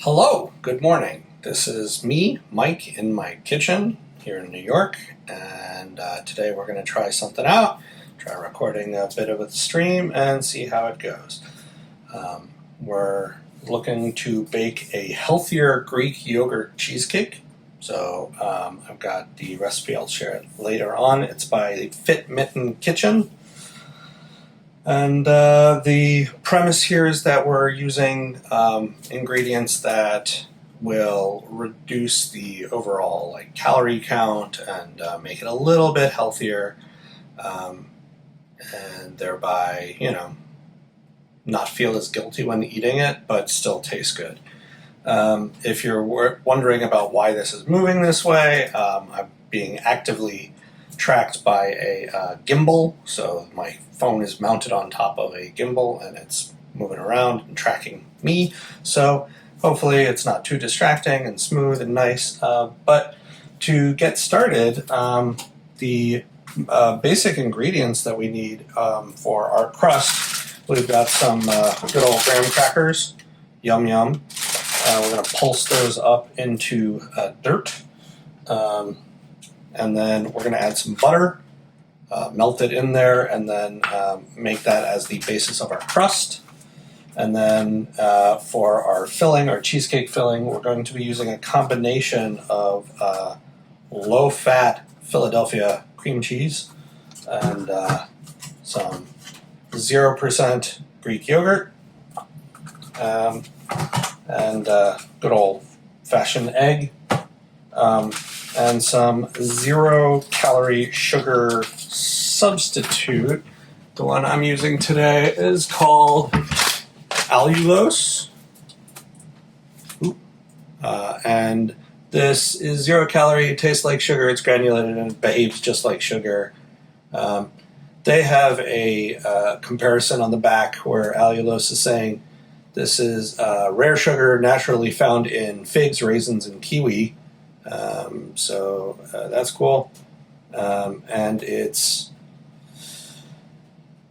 Hello, good morning. This is me, Mike, in my kitchen here in New York, and today we're going to try something out, try recording a bit of a stream and see how it goes. We're looking to bake a healthier Greek yogurt cheesecake. So I've got the recipe, I'll share it later on. It's by Fit Mitten Kitchen. And the premise here is that we're using ingredients that will reduce the overall calorie count and make it a little bit healthier, and thereby, not feel as guilty when eating it, but still taste good. If you're wondering about why this is moving this way, I'm being actively tracked by a gimbal, so my phone is mounted on top of a gimbal and it's moving around and tracking me, so hopefully it's not too distracting and smooth and nice. But to get started, the basic ingredients that we need for our crust, we've got some good old graham crackers, yum yum. We're going to pulse those up into dirt. And then we're going to add some butter, melt it in there, and then make that as the basis of our crust. And then for our filling, our cheesecake filling, we're going to be using a combination of low-fat Philadelphia cream cheese and some 0% Greek yogurt, and good old-fashioned egg. And some 0-calorie sugar substitute. The one I'm using today is called allulose. And this is 0 calorie, it tastes like sugar, it's granulated, and it behaves just like sugar. They have a comparison on the back where allulose is saying this is rare sugar naturally found in figs, raisins, and kiwi. So that's cool. And it's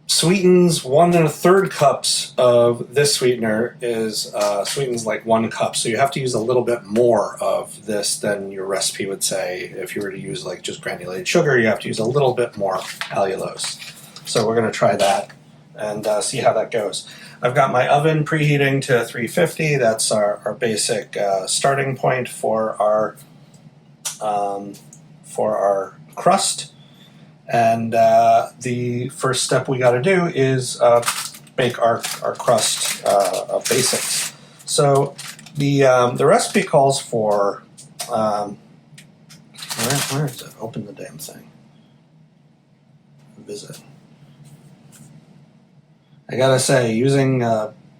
sweetens 1 1/3 cups of this sweetener is sweetens like 1 cup. So you have to use a little bit more of this than your recipe would say. If you were to use just granulated sugar, you have to use a little bit more allulose. So we're going to try that and see how that goes. I've got my oven preheating to 350. That's our basic starting point for our crust, and the first step we got to do is make our crust of basics. So the recipe calls for where is it? Open the damn thing. Visit. I gotta say, using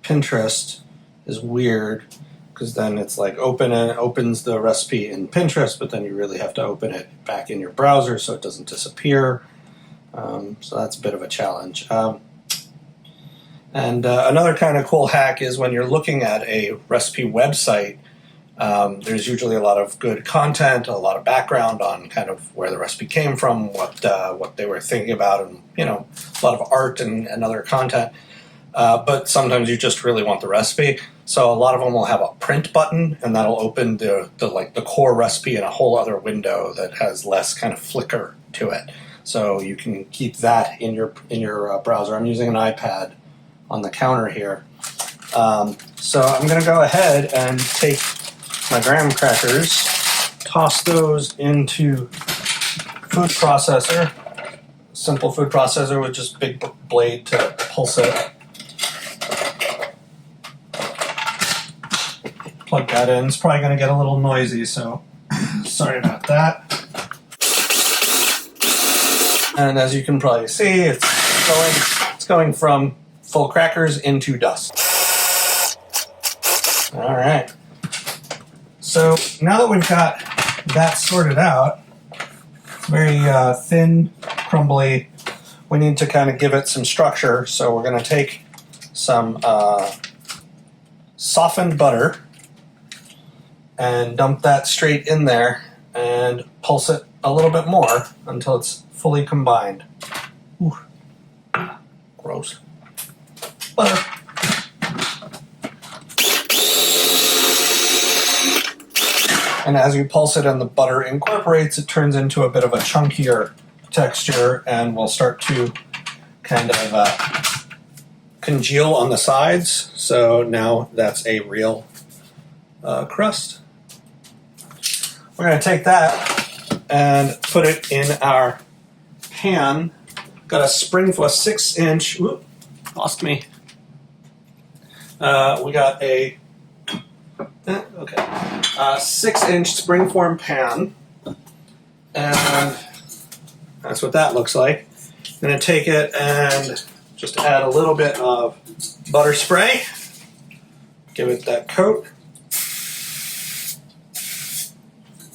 Pinterest is weird, because then it's like opens the recipe in Pinterest, but then you really have to open it back in your browser so it doesn't disappear. So that's a bit of a challenge. And another kind of cool hack is when you're looking at a recipe website, there's usually a lot of good content, a lot of background on kind of where the recipe came from, what they were thinking about, and a lot of art and other content. But sometimes you just really want the recipe. So a lot of them will have a print button, and that'll open the core recipe in a whole other window that has less kind of flicker to it. So you can keep that in your browser. I'm using an iPad on the counter here. So I'm going to go ahead and take my graham crackers, toss those into food processor, simple food processor with just big blade to pulse it. Plug that in. It's probably going to get a little noisy, so sorry about that. And as you can probably see, it's going from full crackers into dust. All right. So now that we've got that sorted out, it's very thin, crumbly. We need to kind of give it some structure, so we're going to take some softened butter and dump that straight in there and pulse it a little bit more until it's fully combined. Ooh. Gross. Butter. And as you pulse it and the butter incorporates, it turns into a bit of a chunkier texture and will start to kind of congeal on the sides. So now that's a real crust. We're going to take that and put it in our pan. Got a 6-inch, whoop, lost me. We got a 6-inch springform pan, and that's what that looks like. I'm going to take it and just add a little bit of butter spray, give it that coat,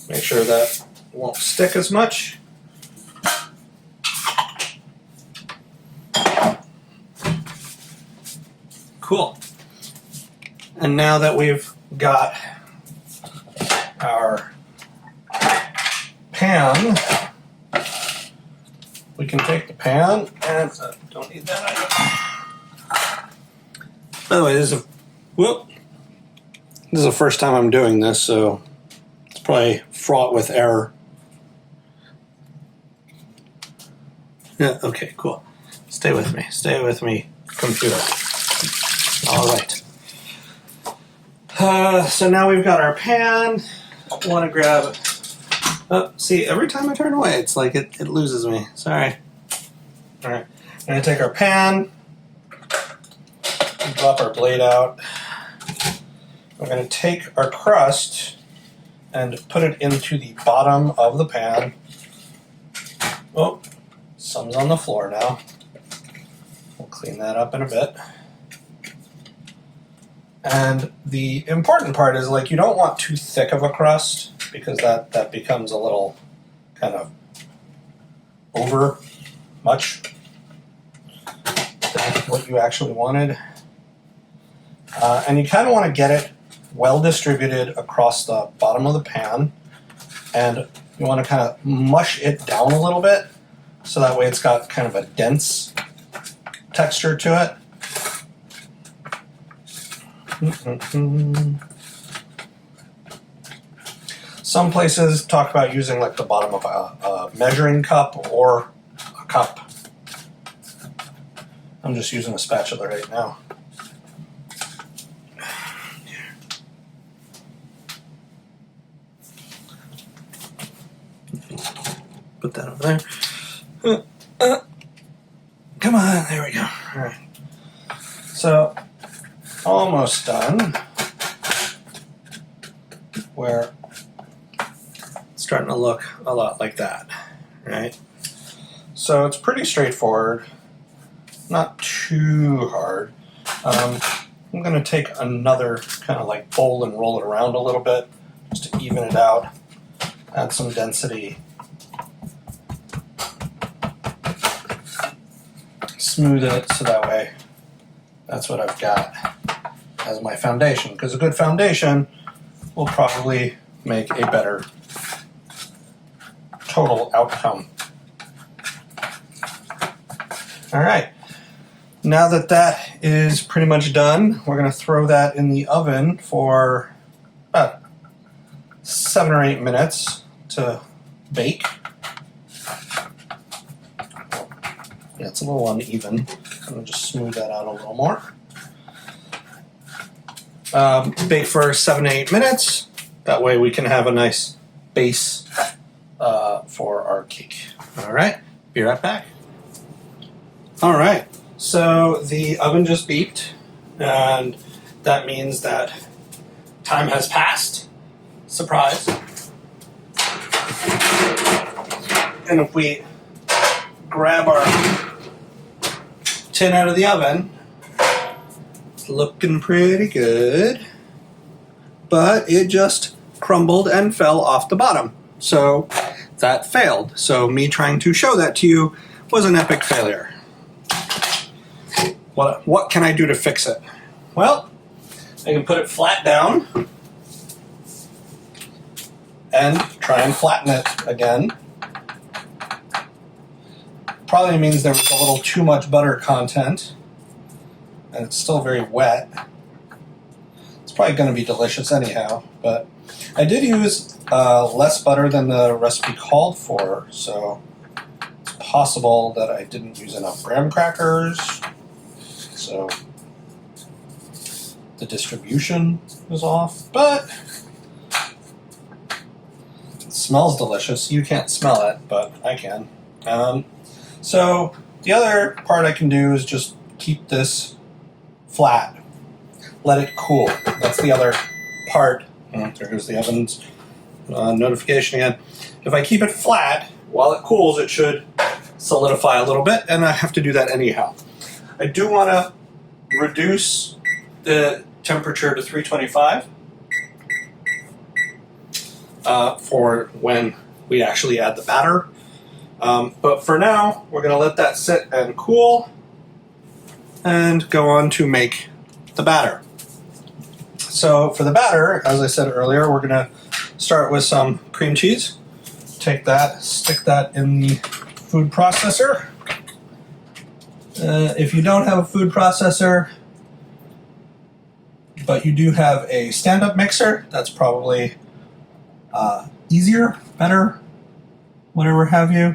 make sure that won't stick as much. Cool. And now that we've got our pan, we can take the pan and don't need that either. By the way, this is the first time I'm doing this, so it's probably fraught with error. Yeah, okay, cool. Stay with me, computer. All right. So now we've got our pan. I want to grab. Oh, see, every time I turn away, it's like it loses me. Sorry. All right. I'm going to take our pan, drop our blade out. We're going to take our crust and put it into the bottom of the pan. Oh, some's on the floor now. We'll clean that up in a bit. And the important part is, like, you don't want too thick of a crust because that becomes a little kind of over much than what you actually wanted. And you kind of want to get it well distributed across the bottom of the pan, and you want to kind of mush it down a little bit so that way it's got kind of a dense texture to it. Some places talk about using like the bottom of a measuring cup or a cup. I'm just using a spatula right now. Put that over there. Come on, there we go. All right. So, almost done. Where it's starting to look a lot like that, right? So it's pretty straightforward, not too hard. I'm going to take another kind of like bowl and roll it around a little bit just to even it out, add some density. Smooth it so that way that's what I've got as my foundation, because a good foundation will probably make a better total outcome. All right, now that that is pretty much done, we're going to throw that in the oven for about 7 or 8 minutes to bake. Yeah, it's a little uneven. I'm going to just smooth that out a little more. Bake for 7 to 8 minutes. That way we can have a nice base for our cake. All right, be right back. All right, so the oven just beeped, and that means that time has passed. Surprise. And if we grab our tin out of the oven, it's looking pretty good, but it just crumbled and fell off the bottom. So that failed. So me trying to show that to you was an epic failure. What can I do to fix it? Well, I can put it flat down and try and flatten it again. Probably means there was a little too much butter content and it's still very wet. It's It's probably going to be delicious anyhow, but I did use less butter than the recipe called for, so it's possible that I didn't use enough graham crackers, so the distribution was off, but it smells delicious. You can't smell it, but I can. So the other part I can do is just keep this flat. Let it cool. That's the other part. Oh, there goes the oven's notification again. If I keep it flat while it cools, it should solidify a little bit, and I have to do that anyhow. I do want to reduce the temperature to 325 for when we actually add the batter. But for now, we're going to let that sit and cool and go on to make the batter. So for the batter, as I said earlier, we're going to start with some cream cheese. Take that, stick that in the food processor. If you don't have a food processor, but you do have a stand-up mixer, that's probably easier, better, whatever have you.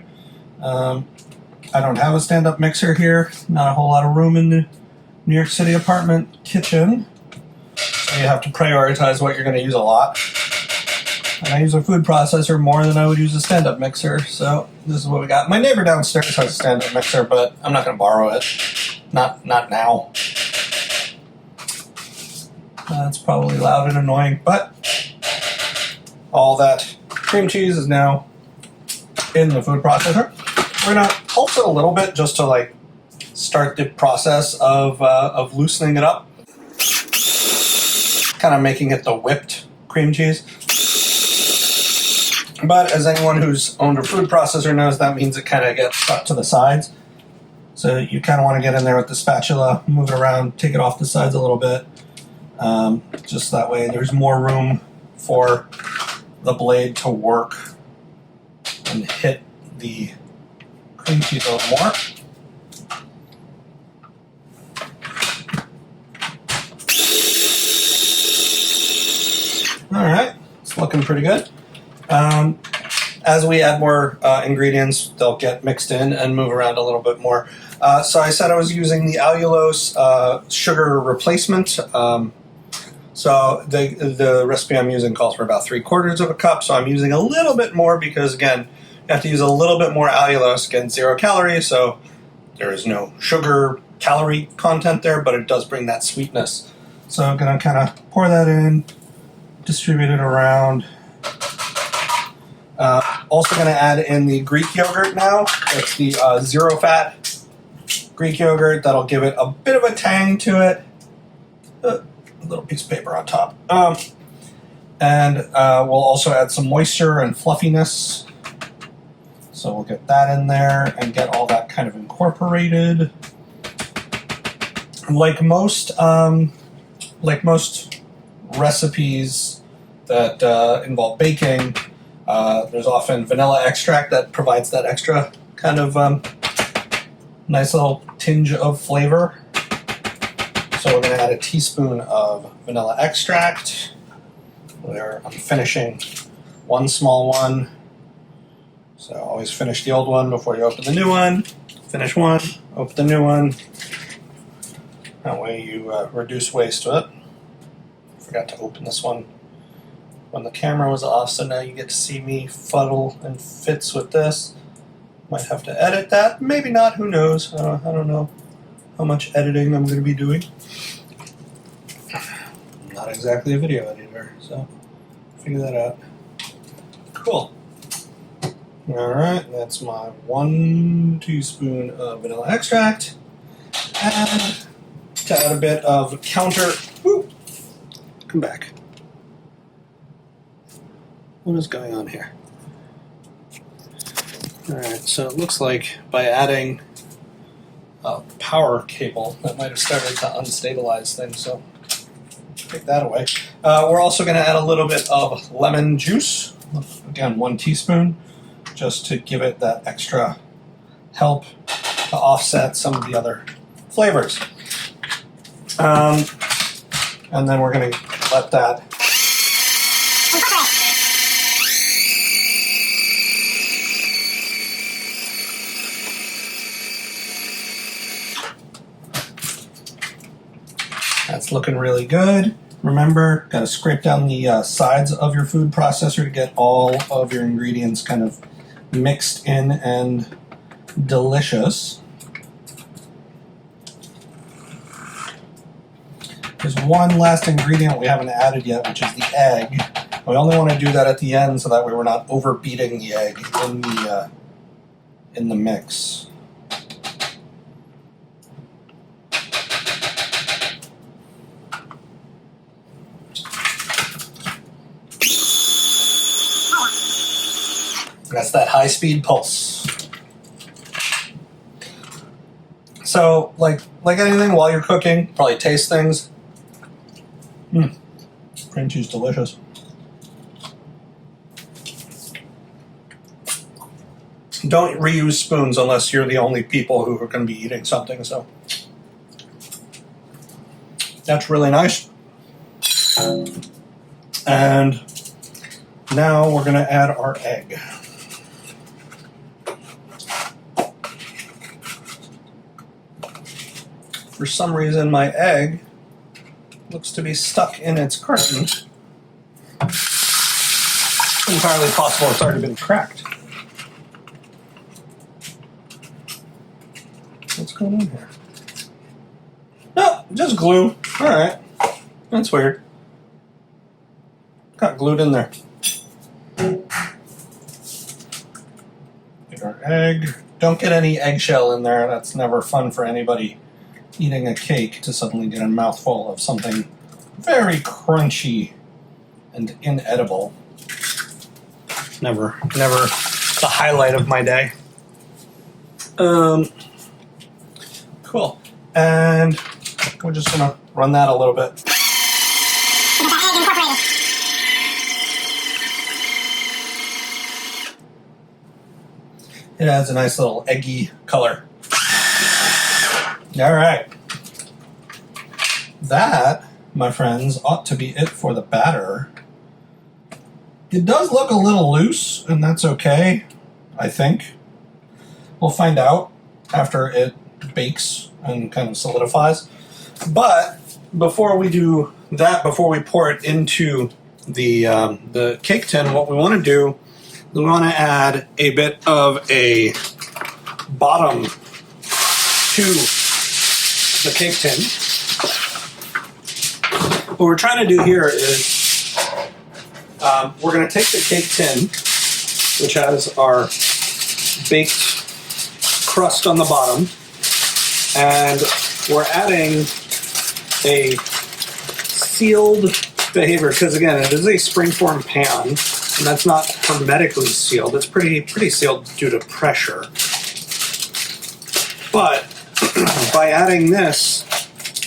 I don't have a stand-up mixer here. Not a whole lot of room in the New York City apartment kitchen. So you have to prioritize what you're going to use a lot. And I use a food processor more than I would use a stand-up mixer, so this is what we got. My neighbor downstairs has a stand-up mixer, but I'm not going to borrow it. Not now. That's probably loud and annoying, but all that cream cheese is now in the food processor. We're going to pulse it a little bit just to like start the process of loosening it up. Kind of making it the whipped cream cheese. But as anyone who's owned a food processor knows, that means it kind of gets stuck to the sides. So you kind of want to get in there with the spatula, move it around, take it off the sides a little bit. Just that way there's more room for the blade to work and hit the cream cheese a little more. Alright, it's looking pretty good. As we add more ingredients, they'll get mixed in and move around a little bit more. So I said I was using the allulose sugar replacement. So the recipe I'm using calls for about 3/4 of a cup, so I'm using a little bit more because, again, you have to use a little bit more allulose. Again, 0 calories, so there is no sugar calorie content there, but it does bring that sweetness. So I'm going to kind of pour that in, distribute it around. Also going to add in the Greek yogurt now. It's the zero-fat Greek yogurt. That'll give it a bit of a tang to it. A little piece of paper on top. And we'll also add some moisture and fluffiness. So we'll get that in there and get all that kind of incorporated. Like most recipes that involve baking, there's often vanilla extract that provides that extra kind of nice little tinge of flavor. So we're going to add a teaspoon of vanilla extract, where I'm finishing one small one. So always finish the old one before you open the new one. Finish one, open the new one. That way you reduce waste with it. Forgot to open this one when the camera was off, so now you get to see me fuddle and fitz with this. Might have to edit that, maybe not, who knows. I don't know how much editing I'm going to be doing. I'm not exactly a video editor, so figure that out. Cool. Alright, that's my 1 teaspoon of vanilla extract. And to add a bit of counter... Woo, come back. What is going on here? Alright, so it looks like by adding a power cable, that might have started to unstabilize things, so take that away. We're also going to add a little bit of lemon juice. Again, 1 teaspoon, just to give it that extra help to offset some of the other flavors. And then we're going to let that That's looking really good. Remember, got to scrape down the sides of your food processor to get all of your ingredients kind of mixed in and delicious. There's one last ingredient we haven't added yet, which is the egg. We only want to do that at the end so that way we're not overbeating the egg in the mix. That's that high-speed pulse. So, like anything, while you're cooking, probably taste things. Cream cheese, delicious. Don't reuse spoons unless you're the only people who are going to be eating something. So that's really nice. And now we're going to add our egg. For some reason, my egg looks to be stuck in its carton. It's entirely possible it's already been cracked. What's going on here? No, just glue. All right. That's weird. Got glued in there. Get our egg. Don't get any eggshell in there. That's never fun for anybody eating a cake to suddenly get a mouthful of something very crunchy and inedible. Never the highlight of my day. Cool. And we're just gonna run that a little bit. It adds a nice little eggy color. All right. That, my friends, ought to be it for the batter. It does look a little loose, and that's okay, I think. We'll find out after it bakes and kind of solidifies. But before we do that, before we pour it into the cake tin, what we want to do is we want to add a bit of a bottom to the cake tin. What we're trying to do here is we're going to take the cake tin, which has our baked crust on the bottom, and we're adding a sealed behavior, because again, it is a springform pan, and that's not hermetically sealed. It's pretty sealed due to pressure. But by adding this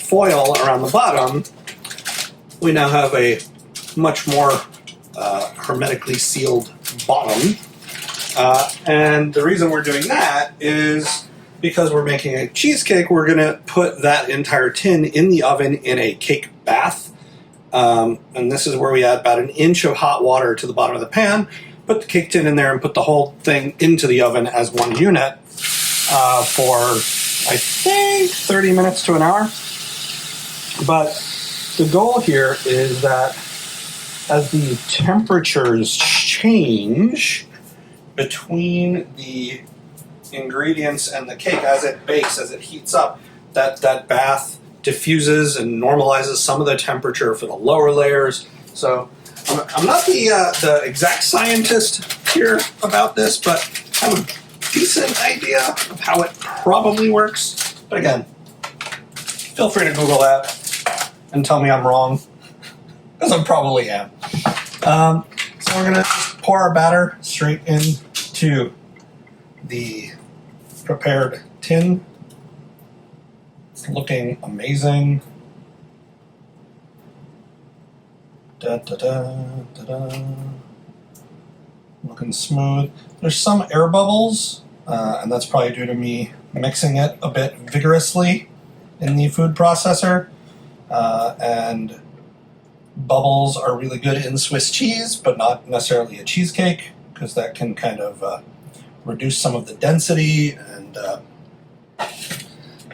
foil around the bottom, we now have a much more hermetically sealed bottom. And the reason we're doing that is because we're making a cheesecake. We're going to put that entire tin in the oven in a cake bath. And this is where we add about an inch of hot water to the bottom of the pan, put the cake tin in there, and put the whole thing into the oven as one unit for, I think, 30 minutes to an hour. But the goal here is that as the temperatures change between the ingredients and the cake, as it bakes, as it heats up, that bath diffuses and normalizes some of the temperature for the lower layers. So I'm not the exact scientist here about this, but I have a decent idea of how it probably works. But again, feel free to Google that and tell me I'm wrong, because I probably am. So we're going to pour our batter straight into the prepared tin. It's looking amazing. Da, da, da, da, da. Looking smooth. There's some air bubbles, and that's probably due to me mixing it a bit vigorously in the food processor. And bubbles are really good in Swiss cheese, but not necessarily a cheesecake, because that can kind of reduce some of the density and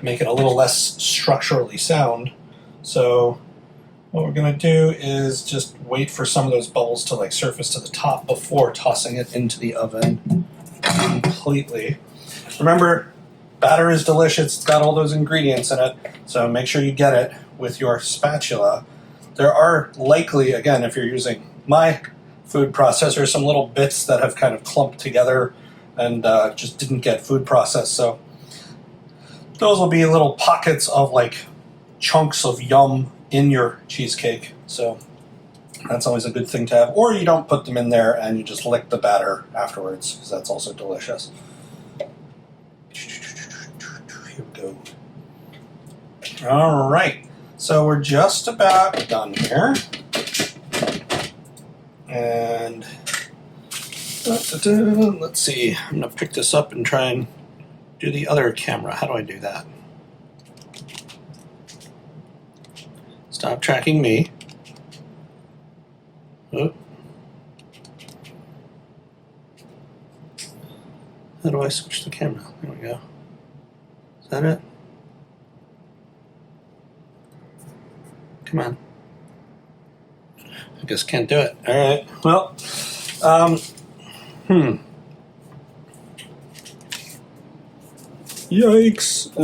make it a little less structurally sound. So what we're going to do is just wait for some of those bubbles to like surface to the top before tossing it into the oven completely. Remember, batter is delicious. It's got all those ingredients in it, so make sure you get it with your spatula. There are likely, again, if you're using my food processor, some little bits that have kind of clumped together and just didn't get food processed. So those will be little pockets of like chunks of yum in your cheesecake. So that's always a good thing to have. Or you don't put them in there and you just lick the batter afterwards, because that's also delicious. Here we go. All right. So we're just about done here. And let's see. I'm going to pick this up and try and do the other camera. How do I do that? Stop tracking me. Oh. How do I switch the camera? There we go. Is that it? Come on. I guess can't do it. All right. Well, Yikes.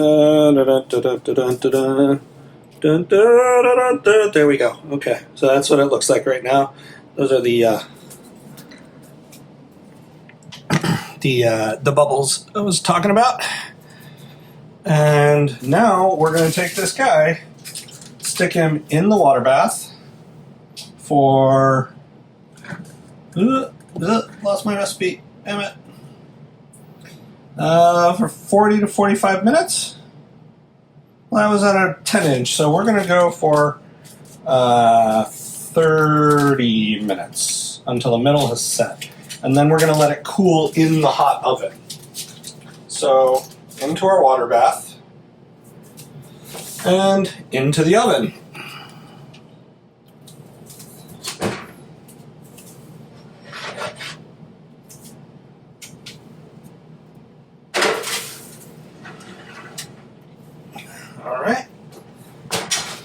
There we go. Okay, so that's what it looks like right now. Those are the bubbles I was talking about. And now we're going to take this guy, stick him in the water bath for lost my recipe, damn it. For 40 to 45 minutes. Well, that was at a 10-inch, so we're going to go for 30 minutes until the middle has set. And then we're going to let it cool in the hot oven. So, into our water bath and into the oven. All right,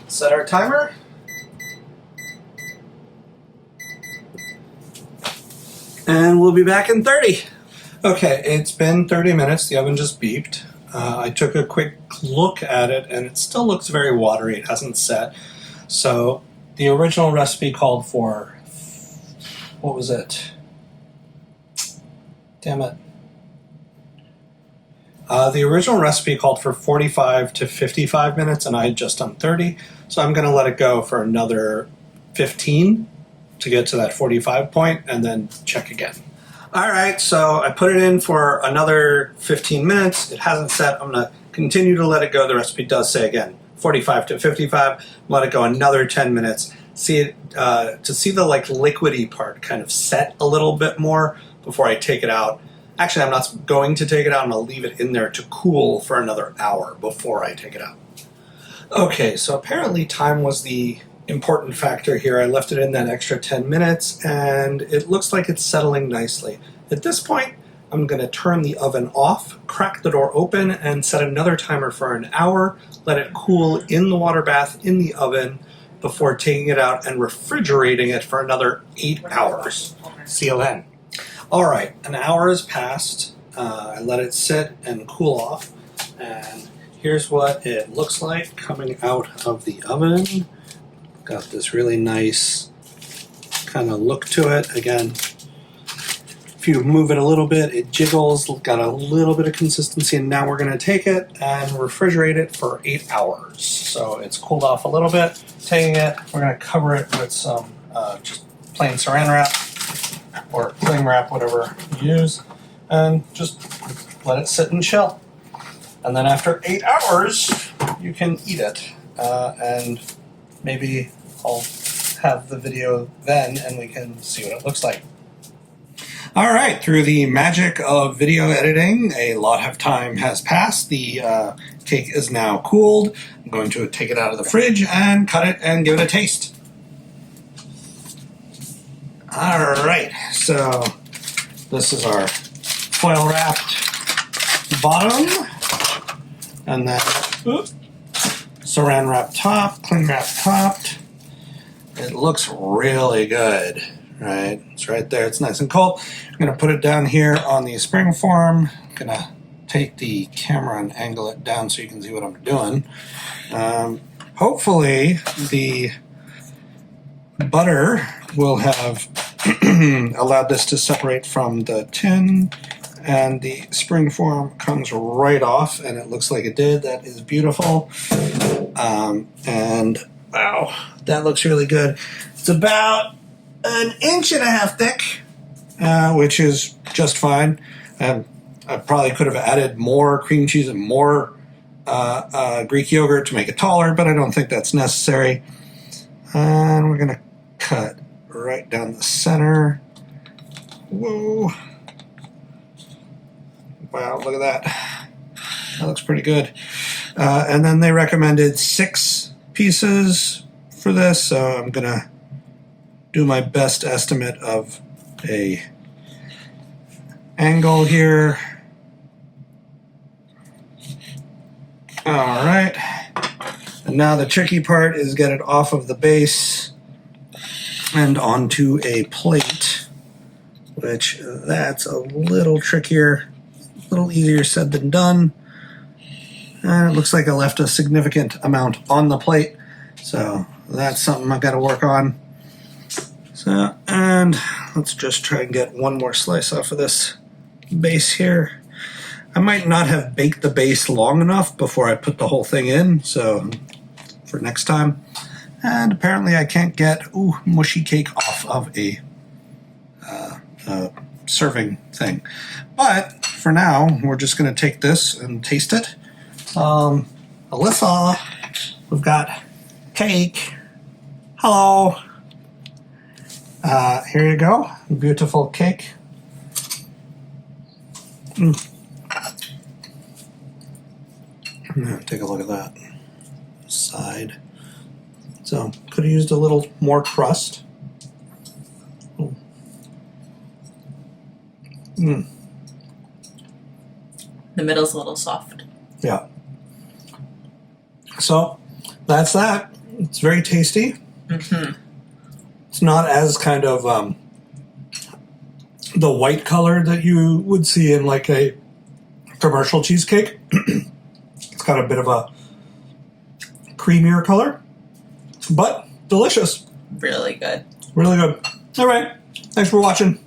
set our timer. And we'll be back in 30. Okay, it's been 30 minutes. The oven just beeped. I took a quick look at it and it still looks very watery. It hasn't set. So the original recipe called for, what was it? Damn it. The original recipe called for 45 to 55 minutes, and I had just done 30. So I'm going to let it go for another 15 to get to that 45 point, and then check again. All right, so I put it in for another 15 minutes. It hasn't set. I'm going to continue to let it go. The recipe does say, again, 45 to 55. Let it go another 10 minutes. See it to see the like liquidy part kind of set a little bit more before I take it out. Actually, I'm not going to take it out. I'm going to leave it in there to cool for another hour before I take it out. Okay, so apparently time was the important factor here. I left it in that extra 10 minutes, and it looks like it's settling nicely. At this point, I'm going to turn the oven off, crack the door open, and set another timer for an hour. Let it cool in the water bath in the oven before taking it out and refrigerating it for another 8 hours. See you then. All right, an hour has passed. I let it sit and cool off, and here's what it looks like coming out of the oven. Got this really nice kind of look to it. Again, if you move it a little bit, it jiggles, got a little bit of consistency, and now we're going to take it and refrigerate it for 8 hours. So it's cooled off a little bit. Taking it, we're going to cover it with some just plain saran wrap or cling wrap, whatever you use, and just let it sit and chill. And then after 8 hours, you can eat it. And maybe I'll have the video then and we can see what it looks like. All right, through the magic of video editing, a lot of time has passed. The cake is now cooled. I'm going to take it out of the fridge and cut it and give it a taste. All right, so this is our foil wrapped bottom, and then saran wrap top, cling wrap top. It looks really good, right? It's right there. It's nice and cold. I'm going to put it down here on the spring form. I'm going to take the camera and angle it down so you can see what I'm doing. Hopefully the butter will have allowed this to separate from the tin, and the spring form comes right off, and it looks like it did. That is beautiful. And wow, that looks really good. It's about 1.5 inches thick, which is just fine. I probably could have added more cream cheese and more Greek yogurt to make it taller, but I don't think that's necessary. And we're going to cut right down the center. Whoa. Wow, look at that. That looks pretty good. And then they recommended 6 pieces for this, so I'm going to do my best estimate of a angle here. All right. And now the tricky part is get it off of the base and onto a plate, which that's a little trickier, a little easier said than done. And it looks like I left a significant amount on the plate, so that's something I've got to work on. So, and let's just try and get one more slice off of this base here. I might not have baked the base long enough before I put the whole thing in, so for next time. And apparently I can't get mushy cake off of a serving thing. But for now, we're just going to take this and taste it. Alyssa, we've got cake. Hello. Here you go. Beautiful cake. Take a look at that side. So, could have used a little more crust. The middle's a little soft. Yeah. So, that's that. It's very tasty. Mm-hmm. It's not as kind of the white color that you would see in like a commercial cheesecake. It's got a bit of a creamier color, but delicious. Really good. Really good. All right. Thanks for watching.